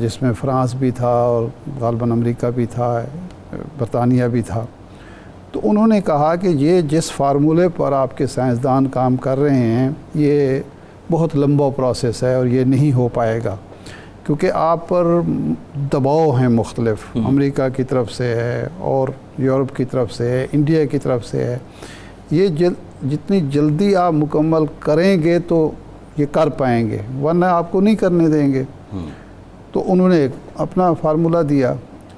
جس میں فرانس بھی تھا اور غالباً امریکہ بھی تھا، برطانیہ بھی تھا. تو انہوں نے کہا کہ یہ جس فارمولے پر آپ کے سائنسدان کام کر رہے ہیں یہ بہت لمبا پروسیس ہے اور یہ نہیں ہو پائے گا، کیونکہ آپ پر دباؤ ہیں مختلف، امریکہ کی طرف سے ہے اور یورپ کی طرف سے ہے، انڈیا کی طرف سے ہے. یہ جتنی جلدی آپ مکمل کریں گے تو یہ کر پائیں گے، ورنہ آپ کو نہیں کرنے دیں گے. تو انہوں نے اپنا فارمولہ دیا.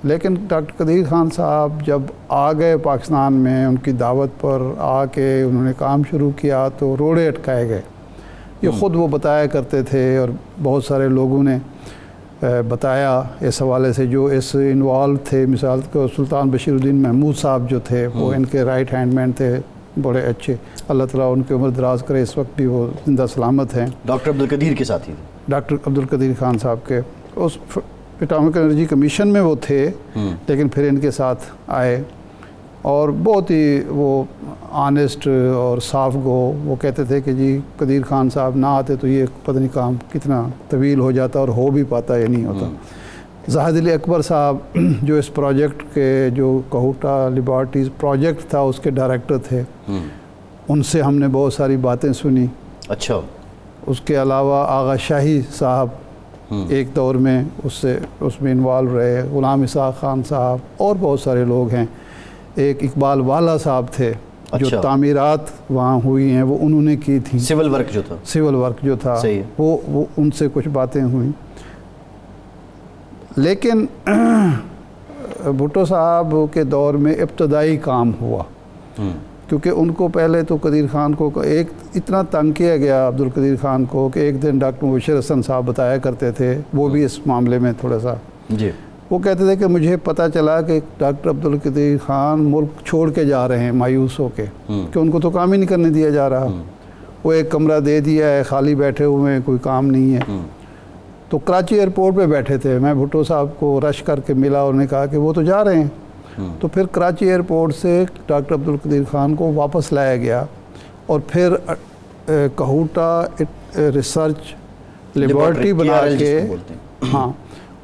لیکن ڈاکٹر قدیر خان صاحب جب آ گئے پاکستان میں، ان کی دعوت پر آ کے انہوں نے کام شروع کیا تو روڑے اٹکائے گئے. یہ خود وہ بتایا کرتے تھے اور بہت سارے لوگوں نے بتایا اس حوالے سے جو اس انوالو تھے. مثال کو سلطان بشیر الدین محمود صاحب جو تھے وہ ان کے رائٹ ہینڈ مین تھے، بڑے اچھے، اللہ تعالیٰ ان کی عمر دراز کرے، اس وقت بھی وہ زندہ سلامت ہیں. ڈاکٹر عبدالقدیر کے ساتھی تھے، ڈاکٹر عبدالقدیر خان صاحب کے اس اٹامک انرجی کمیشن میں وہ تھے، لیکن پھر ان کے ساتھ آئے اور بہت ہی وہ آنیسٹ اور صاف گو. وہ کہتے تھے کہ جی قدیر خان صاحب نہ آتے تو یہ پتہ نہیں کام کتنا طویل ہو جاتا اور ہو بھی پاتا یا نہیں ہوتا. زاہد علی اکبر صاحب جو اس پروجیکٹ کے جو کہوٹا لیبارٹریز پروجیکٹ تھا اس کے ڈائریکٹر تھے، ان سے ہم نے بہت ساری باتیں سنی. اچھا. اس کے علاوہ آغا شاہی صاحب ایک دور میں اس میں انوالو رہے، غلام اسحاق خان صاحب اور بہت سارے لوگ ہیں. ایک اقبال والا صاحب تھے جو تعمیرات وہاں ہوئی ہیں وہ انہوں نے کی تھیں، سول ورک جو تھا وہ ان سے کچھ باتیں ہوئیں. لیکن بھٹو صاحب کے دور میں ابتدائی کام ہوا، کیونکہ ان کو پہلے تو قدیر خان کو ایک اتنا تنگ کیا گیا عبدالقدیر خان کو کہ ایک دن ڈاکٹر مبشر حسن صاحب بتایا کرتے تھے، وہ بھی اس معاملے میں تھوڑا سا وہ کہتے تھے کہ مجھے پتہ چلا کہ ڈاکٹر عبدالقدیر خان ملک چھوڑ کے جا رہے ہیں مایوس ہو کے، کہ ان کو تو کام ہی نہیں کرنے دیا جا رہا. وہ ایک کمرہ دے دیا ہے، خالی بیٹھے ہوئے ہیں، کوئی کام نہیں ہے. تو کراچی ایئرپورٹ پہ بیٹھے تھے، میں بھٹو صاحب کو رش کر کے ملا اور نے کہا کہ وہ تو جا رہے ہیں. تو پھر کراچی ایئرپورٹ سے ڈاکٹر عبدالقدیر خان کو واپس لایا گیا اور پھر کہوٹا ریسرچ لیبارٹری بنا کے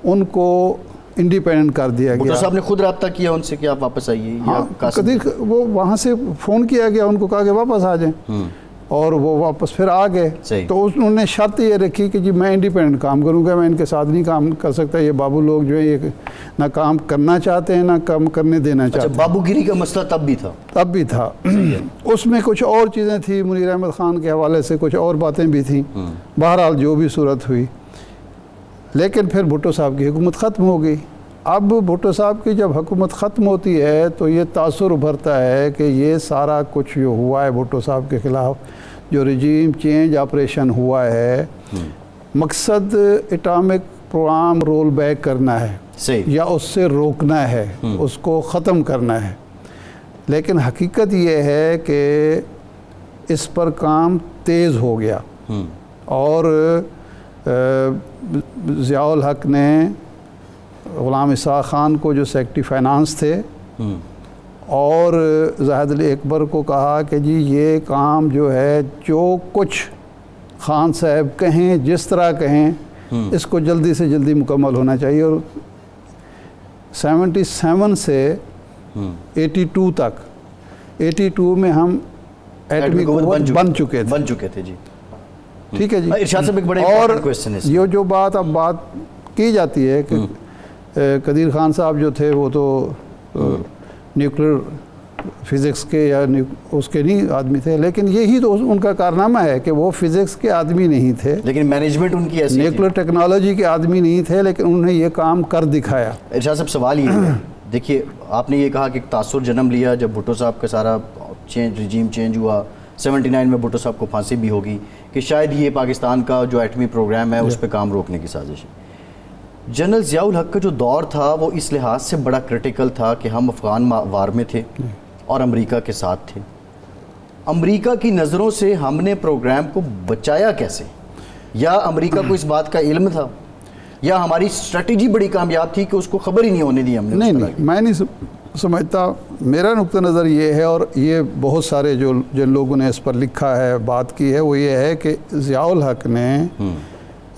ان کو انڈیپینڈنٹ کر دیا گیا. بھٹو صاحب نے خود رابطہ کیا ان سے کہ آپ واپس آئیے؟ قدیر وہ وہاں سے فون کیا گیا، ان کو کہا کہ واپس آ جائیں اور وہ واپس پھر آ گئے. تو انہوں نے شرط یہ رکھی کہ جی میں انڈیپینڈنٹ کام کروں گا، میں ان کے ساتھ نہیں کام کر سکتا. یہ بابو لوگ جو ہے یہ نہ کام کرنا چاہتے ہیں نہ کام کرنے دینا چاہتے ہیں. بابو گیری کا مسئلہ تب بھی تھا. اس میں کچھ اور چیزیں تھیں، منیر احمد خان کے حوالے سے کچھ اور باتیں بھی تھیں. بہرحال جو بھی صورت ہوئی، لیکن پھر بھٹو صاحب کی حکومت ختم ہو گئی. اب بھٹو صاحب کی جب حکومت ختم ہوتی ہے تو یہ تاثر ابھرتا ہے کہ یہ سارا کچھ جو ہوا ہے بھٹو صاحب کے خلاف، جو رجیم چینج آپریشن ہوا ہے، مقصد اٹامک پروگرام رول بیک کرنا ہے یا اس سے روکنا ہے، اس کو ختم کرنا ہے. لیکن حقیقت یہ ہے کہ اس پر کام تیز ہو گیا اور ضیاء الحق نے غلام اسحاق خان کو جو سیکرٹری فائنانس تھے اور زاہد علی اکبر کو کہا کہ جی یہ کام جو ہے جو کچھ خان صاحب کہیں جس طرح کہیں اس کو جلدی سے جلدی مکمل ہونا چاہیے. اور 77 سے 82 تک 82 میں ہم ایٹمی قوت بن چکے تھے. جی ٹھیک ہے جی. اور یہ جو بات کی جاتی ہے کہ قدیر خان صاحب جو تھے وہ تو نیوکلیر فزکس کے یا اس کے نہیں آدمی تھے، لیکن یہی تو ان کا کارنامہ ہے کہ وہ فزکس کے آدمی نہیں تھے، لیکن مینجمنٹ ان کی ایسی نیوکلیر ٹیکنالوجی کے آدمی نہیں تھے، لیکن انہوں نے یہ کام کر دکھایا. ارشاد صاحب سوال یہ ہے، دیکھیے آپ نے یہ کہا کہ تاثر جنم لیا جب بھٹو صاحب کا سارا رجیم چینج ہوا. 79 میں بھٹو صاحب کو پھانسی بھی ہوگی کہ شاید یہ پاکستان کا جو ایٹمی پروگرام ہے اس پہ کام روکنے کی سازش ہے. جنرل ضیاء الحق کا جو دور تھا وہ اس لحاظ سے بڑا کرٹیکل تھا کہ ہم افغان وار میں تھے اور امریکہ کے ساتھ تھے. امریکہ کی نظروں سے ہم نے پروگرام کو بچایا کیسے؟ یا امریکہ کو اس بات کا علم تھا یا ہماری اسٹریٹجی بڑی کامیاب تھی کہ اس کو خبر ہی نہیں ہونے دی ہم نے؟ نہیں، میں نہیں سمجھتا. میرا نقطہ نظر یہ ہے، اور یہ بہت سارے جن لوگوں نے اس پر لکھا ہے بات کی ہے، وہ یہ ہے کہ ضیاء الحق نے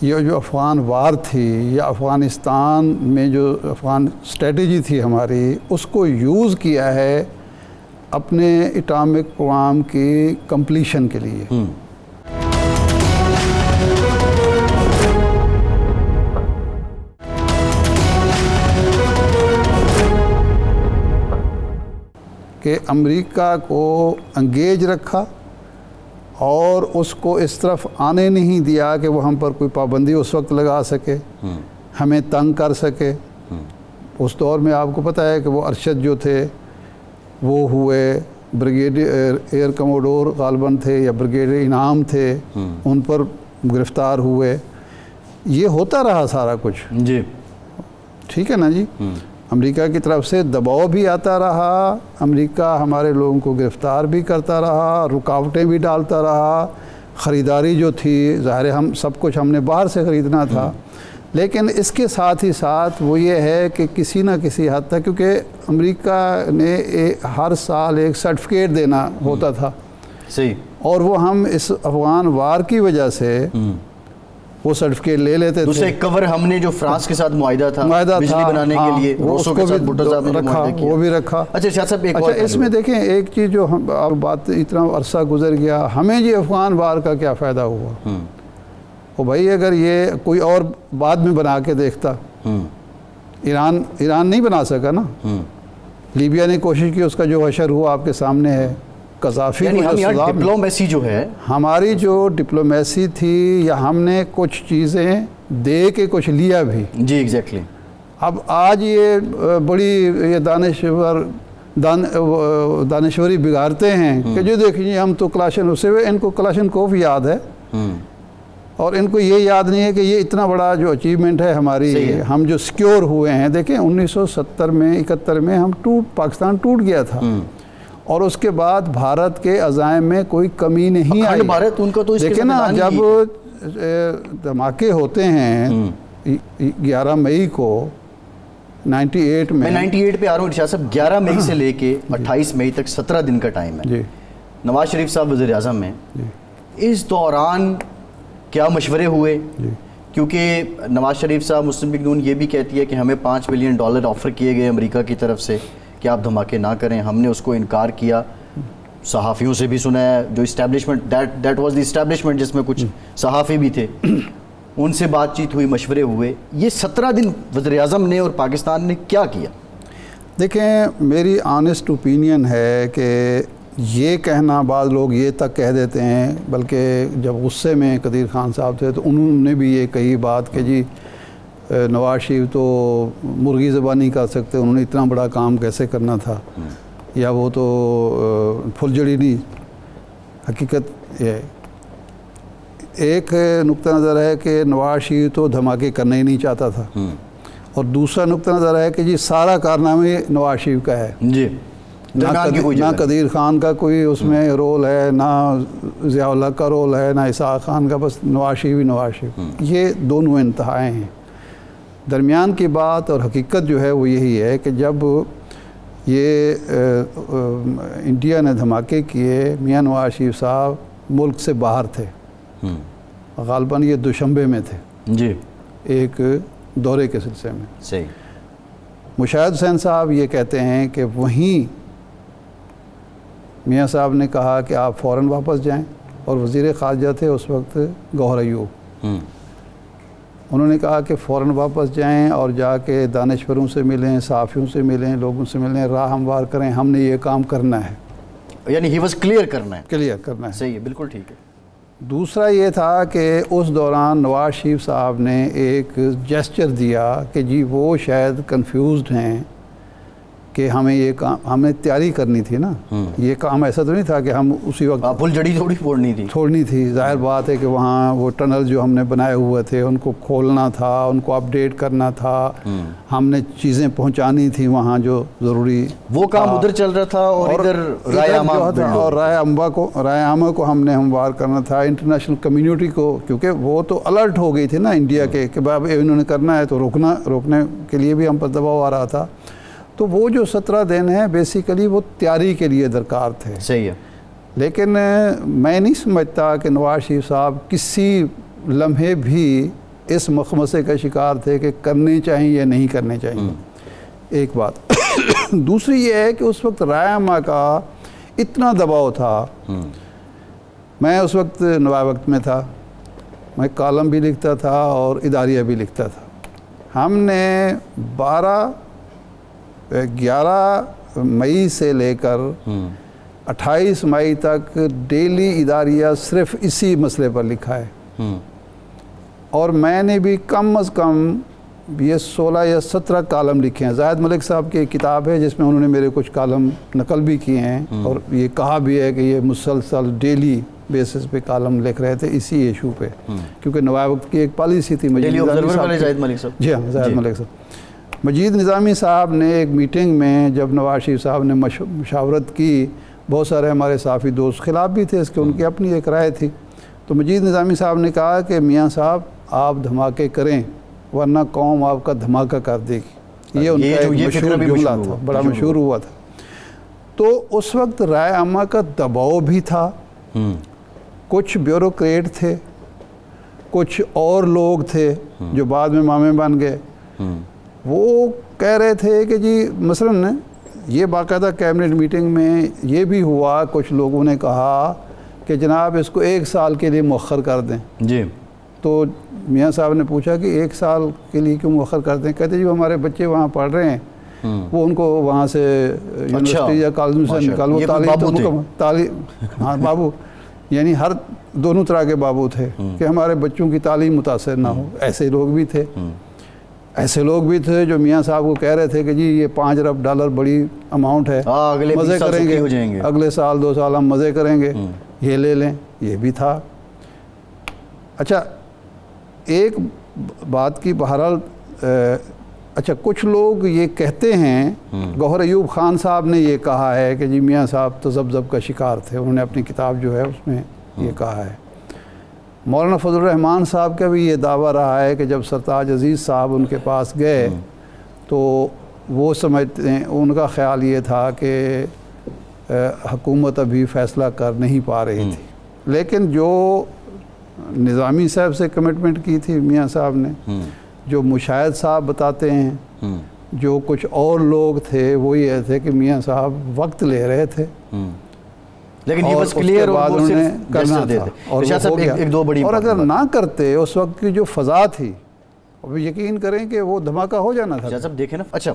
یہ جو افغان وار تھی یا افغانستان میں جو افغان اسٹریٹجی تھی ہماری، اس کو یوز کیا ہے اپنے اٹامک پروگرام کی کمپلیشن کے لیے۔ کہ امریکہ کو انگیج رکھا اور اس کو اس طرف آنے نہیں دیا کہ وہ ہم پر کوئی پابندی اس وقت لگا سکے، ہمیں تنگ کر سکے۔ اس دور میں آپ کو پتہ ہے کہ وہ ارشد جو تھے وہ ہوئے، بریگیڈیئر ایئر کموڈور غالباً تھے یا بریگیڈیئر انعام تھے، ان پر گرفتار ہوئے۔ یہ ہوتا رہا سارا کچھ، جی ٹھیک ہے نا جی۔ امریکہ کی طرف سے دباؤ بھی آتا رہا، امریکہ ہمارے لوگوں کو گرفتار بھی کرتا رہا، رکاوٹیں بھی ڈالتا رہا، خریداری جو تھی ظاہر ہے ہم سب کچھ ہم نے باہر سے خریدنا تھا، لیکن اس کے ساتھ ہی ساتھ وہ یہ ہے کہ کسی نہ کسی حد تک، کیونکہ امریکہ نے ہر سال ایک سرٹیفکیٹ دینا ہوتا تھا، صحیح، اور وہ ہم اس افغان وار کی وجہ سے وہ سرٹیفکیٹ لے لیتے تھے۔ دوسرا ایک کور ہم نے جو فرانس کے ساتھ معاہدہ تھا بجلی بنانے کے لیے، وہ اس کو بھی رکھا۔ اچھا شاہ صاحب ایک اور اس میں دیکھیں ایک چیز جو اب بات اتنا عرصہ گزر گیا، ہمیں یہ افغان وار کا کیا فائدہ ہوا؟ وہ بھائی اگر یہ کوئی اور بعد میں بنا کے دیکھتا، ایران نہیں بنا سکا نا، لیبیا نے کوشش کی، اس کا جو حشر ہوا آپ کے سامنے ہے۔ قذافی ڈپلومیسی جو ہے ہماری جو ڈپلومیسی تھی، یا ہم نے کچھ چیزیں دے کے کچھ لیا بھی، جی ایگزیکٹلی۔ اب آج یہ بڑی یہ دانشوری بگاڑتے ہیں کہ جو دیکھیے ہم تو کلاشن اسے ہوئے، ان کو کلاشن کوف یاد ہے، اور ان کو یہ یاد نہیں ہے کہ یہ اتنا بڑا جو اچیومنٹ ہے ہماری، ہم جو سیکیور ہوئے ہیں۔ دیکھیں 1970 میں 71 میں ہم پاکستان ٹوٹ گیا تھا، اور اس کے بعد بھارت کے عزائم میں کوئی کمی نہیں آئی۔ دیکھیں نا جب دھماکے ہوتے ہیں 11 مئی کو 98 میں، میں 98 پہ آ رہا ہوں شاہ صاحب، 11 مئی سے لے کے 28 مئی تک 17 دن کا ٹائم ہے۔ نواز شریف صاحب وزیر اعظم میں، اس دوران کیا مشورے ہوئے؟ کیونکہ نواز شریف صاحب مسلم لیگ نون یہ بھی کہتی ہے کہ ہمیں $5 بلین آفر کیے گئے امریکہ کی طرف سے کہ آپ دھماکے نہ کریں، ہم نے اس کو انکار کیا۔ صحافیوں سے بھی سنا ہے، جو establishment that was the establishment, جس میں کچھ صحافی بھی تھے، ان سے بات چیت ہوئی، مشورے ہوئے۔ یہ 17 دن وزیر اعظم نے اور پاکستان نے کیا کیا؟ دیکھیں میری آنیسٹ اوپینین ہے کہ یہ کہنا، بعض لوگ یہ تک کہہ دیتے ہیں، بلکہ جب غصے میں قدیر خان صاحب تھے تو انہوں نے بھی یہ کہی بات کہ جی نواز شریف تو مرغی زبانی کر سکتے، انہوں نے اتنا بڑا کام کیسے کرنا تھا، یا وہ تو پھل جڑی نہیں۔ حقیقت یہ ایک نقطہ نظر ہے کہ نواز شریف تو دھماکے کرنا ہی نہیں چاہتا تھا، اور دوسرا نقطہ نظر ہے کہ جی سارا کارنامہ نواز شریف کا ہے، جی نہ قدیر خان کا کوئی اس میں رول ہے، نہ ضیاء الحق کا رول ہے، نہ اسحاق خان کا، بس نواز شریف۔ یہ دونوں انتہائیں ہیں۔ درمیان کی بات اور حقیقت جو ہے وہ یہی ہے کہ جب یہ انڈیا نے دھماکے کیے، میاں نواز شریف صاحب ملک سے باہر تھے، غالباً یہ دوشنبے میں تھے، جی ایک دورے کے سلسلے میں۔ صحیح۔ مشاہد حسین صاحب یہ کہتے ہیں کہ وہیں میاں صاحب نے کہا کہ آپ فوراً واپس جائیں، اور وزیر خارجہ تھے اس وقت گوہر ایوب، انہوں نے کہا کہ فوراً واپس جائیں اور جا کے دانشوروں سے ملیں، صحافیوں سے ملیں، لوگوں سے ملیں، راہ ہموار کریں، ہم نے یہ کام کرنا ہے، یعنی ہی واز کلیئر کرنا ہے۔ صحیح ہے، بالکل ٹھیک ہے۔ دوسرا یہ تھا کہ اس دوران نواز شریف صاحب نے ایک جیسچر دیا کہ جی وہ شاید کنفیوزڈ ہیں کہ ہمیں یہ کام، ہمیں تیاری کرنی تھی نا، یہ کام ایسا تو نہیں تھا کہ ہم اسی وقت پھل جڑی چھوڑنی تھی۔ ظاہر بات ہے کہ وہاں وہ ٹنل جو ہم نے بنائے ہوئے تھے ان کو کھولنا تھا، ان کو اپڈیٹ کرنا تھا، ہم نے چیزیں پہنچانی تھی وہاں جو ضروری، وہ کام ادھر چل رہا تھا، اور ادھر رائے عامہ کو ہم نے ہموار کرنا تھا، انٹرنیشنل کمیونٹی کو، کیونکہ وہ تو الرٹ ہو گئی تھی نا انڈیا کے کہ بھائی انہوں نے کرنا ہے، تو روکنے کے لیے بھی ہم پر دباؤ آ رہا تھا۔ تو وہ جو 17 دن ہیں بیسیکلی وہ تیاری کے لیے درکار تھے۔ صحیح ہے۔ لیکن میں نہیں سمجھتا کہ نواز شریف صاحب کسی لمحے بھی اس مخمصے کا شکار تھے کہ کرنے چاہیے یا نہیں کرنے چاہیے، ایک بات۔ دوسری یہ ہے کہ اس وقت رائے عامہ کا اتنا دباؤ تھا، میں اس وقت نوائے وقت میں تھا، میں کالم بھی لکھتا تھا اور اداریہ بھی لکھتا تھا۔ ہم نے 11 مئی سے لے کر 28 مئی تک ڈیلی اداریہ صرف اسی مسئلے پر لکھا ہے، اور میں نے بھی کم از کم یہ 16 یا 17 کالم لکھے ہیں۔ زاہد ملک صاحب کی ایک کتاب ہے جس میں انہوں نے میرے کچھ کالم نقل بھی کیے ہیں، اور یہ کہا بھی ہے کہ یہ مسلسل ڈیلی بیسس پہ کالم لکھ رہے تھے اسی ایشو پہ، کیونکہ نوائے وقت کی ایک پالیسی تھی۔ جی ہاں، زاہد ملک صاحب، مجید نظامی صاحب نے ایک میٹنگ میں جب نواز شریف صاحب نے مشاورت کی، بہت سارے ہمارے صحافی دوست خلاف بھی تھے اس کے، ان کی اپنی ایک رائے تھی، تو مجید نظامی صاحب نے کہا کہ میاں صاحب آپ دھماکے کریں ورنہ قوم آپ کا دھماکہ کر دے گی۔ یہ ان کا ایک مشہور جملہ تھا، بڑا مشہور ہوا تھا۔ تو اس وقت رائے عامہ کا دباؤ بھی تھا، کچھ بیوروکریٹ تھے، کچھ اور لوگ تھے جو بعد میں مامے بن گئے، وہ کہہ رہے تھے کہ جی مثلاً یہ باقاعدہ کیبنٹ میٹنگ میں یہ بھی ہوا، کچھ لوگوں نے کہا کہ جناب اس کو 1 سال کے لیے مؤخر کر دیں۔ جی تو میاں صاحب نے پوچھا کہ 1 سال کے لیے کیوں مؤخر کر دیں؟ کہتے جی ہمارے بچے وہاں پڑھ رہے ہیں، وہ ان کو وہاں سے یونیورسٹی یا کالج سے نکال، وہ تعلیم، ہاں بابو، یعنی ہر دونوں طرح کے بابو تھے کہ ہمارے بچوں کی تعلیم متاثر نہ ہو۔ ایسے لوگ بھی تھے، ایسے لوگ بھی تھے جو میاں صاحب کو کہہ رہے تھے کہ جی یہ $5 ارب بڑی اماؤنٹ ہے، مزے کریں گے، اگلے سال 2 سال ہم مزے کریں گے، یہ لے لیں، یہ بھی تھا۔ اچھا ایک بات کی بہرحال، اچھا کچھ لوگ یہ کہتے ہیں، گوہر ایوب خان صاحب نے یہ کہا ہے کہ جی میاں صاحب تذبذب کا شکار تھے، انہوں نے اپنی کتاب جو ہے اس میں یہ کہا ہے۔ مولانا فضل الرحمان صاحب کا بھی یہ دعویٰ رہا ہے کہ جب سرتاج عزیز صاحب ان کے پاس گئے تو وہ سمجھتے ہیں، ان کا خیال یہ تھا کہ حکومت ابھی فیصلہ کر نہیں پا رہی تھی، لیکن جو نظامی صاحب سے کمٹمنٹ کی تھی میاں صاحب نے، جو مشاہد صاحب بتاتے ہیں، جو کچھ اور لوگ تھے، وہ یہ تھے کہ میاں صاحب وقت لے رہے تھے، لیکن یہ بس کلیئر بعد انہوں نے کرنا تھا، اور وہ ہو گیا۔ اور اگر نہ کرتے اس وقت کی جو فضا تھی، اب یقین کریں کہ وہ دھماکہ ہو جانا تھا۔ صاحب دیکھیں نا، اچھا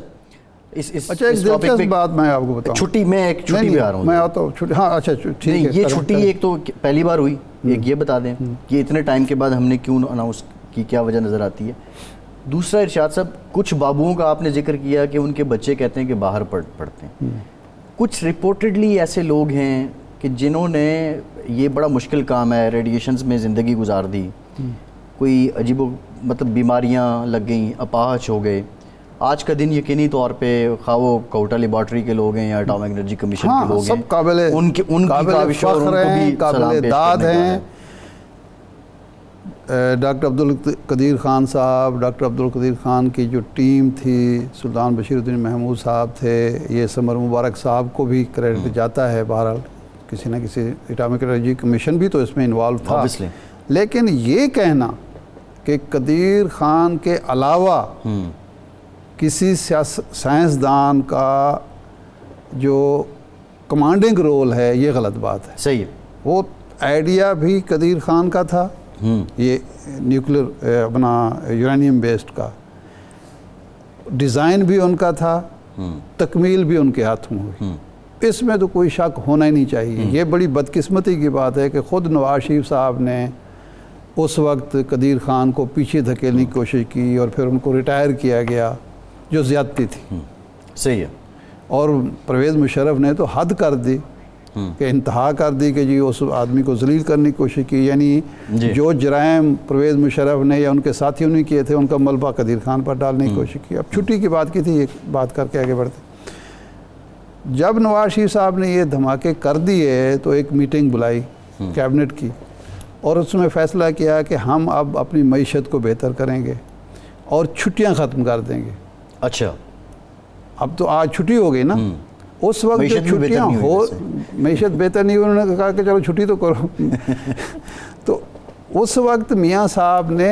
ایک دلچسپ بات میں آپ کو بتاؤں، چھٹی میں ایک چھٹی پہ آ رہا ہوں، میں آتا ہوں چھٹی، ہاں اچھا ٹھیک ہے۔ یہ چھٹی ایک تو پہلی بار ہوئی، ایک یہ بتا دیں کہ اتنے ٹائم کے بعد ہم نے کیوں اناؤنس کی، کیا وجہ نظر آتی ہے؟ دوسرا ارشاد صاحب، کچھ بابوؤں کا آپ نے ذکر کیا کہ ان کے بچے کہتے ہیں کہ باہر پڑھتے ہیں، کچھ رپورٹڈلی ایسے لوگ ہیں کہ جنہوں نے یہ بڑا مشکل کام ہے، ریڈیشنز میں زندگی گزار دی، کوئی عجیب مطلب بیماریاں لگ گئیں، اپاہج ہو گئے، آج کا دن یقینی طور پہ خواہ وہ کوٹا لیبارٹری کے لوگ ہیں یا اٹامک انرجی کمیشن کے لوگ ہیں، سب قابل فخر ہیں، قابل داد ہیں۔ ڈاکٹر عبدالقدیر خان صاحب، ڈاکٹر عبدالقدیر خان کی جو ٹیم تھی، سلطان بشیر الدین محمود صاحب تھے، یہ سمر مبارک صاحب کو بھی کریڈٹ جاتا ہے، بہرحال کسی نہ کسی اٹامک انرجی کمیشن بھی تو اس میں انوالو تھا۔ لیکن یہ کہنا کہ قدیر خان کے علاوہ کسی سائنسدان کا جو کمانڈنگ رول ہے، یہ غلط بات ہے۔ صحیح ہے، وہ آئیڈیا بھی قدیر خان کا تھا، یہ نیوکلیر اپنا یورینیم بیسڈ کا ڈیزائن بھی ان کا تھا، تکمیل بھی ان کے ہاتھوں ہوئی، اس میں تو کوئی شک ہونا ہی نہیں چاہیے۔ یہ بڑی بدقسمتی کی بات ہے کہ خود نواز شریف صاحب نے اس وقت قدیر خان کو پیچھے دھکیلنے کی کوشش کی اور پھر ان کو ریٹائر کیا گیا، جو زیادتی تھی۔ صحیح ہے۔ اور پرویز مشرف نے تو حد کر دی، کہ انتہا کر دی کہ جی اس آدمی کو ذلیل کرنے کی کوشش کی، یعنی جو جرائم پرویز مشرف نے یا ان کے ساتھیوں نے کیے تھے ان کا ملبہ قدیر خان پر ڈالنے کی کوشش کی۔ اب چھٹی کی بات کی تھی، ایک بات کر کے آگے بڑھتے۔ جب نواز شریف صاحب نے یہ دھماکے کر دیے تو ایک میٹنگ بلائی کیبنٹ کی، اور اس میں فیصلہ کیا کہ ہم اب اپنی معیشت کو بہتر کریں گے اور چھٹیاں ختم کر دیں گے۔ اچھا، اب تو آج چھٹی ہو گئی نا، اس وقت چھٹیاں ہو، معیشت بہتر نہیں، انہوں نے کہا کہ چلو چھٹی تو کرو۔ تو اس وقت میاں صاحب نے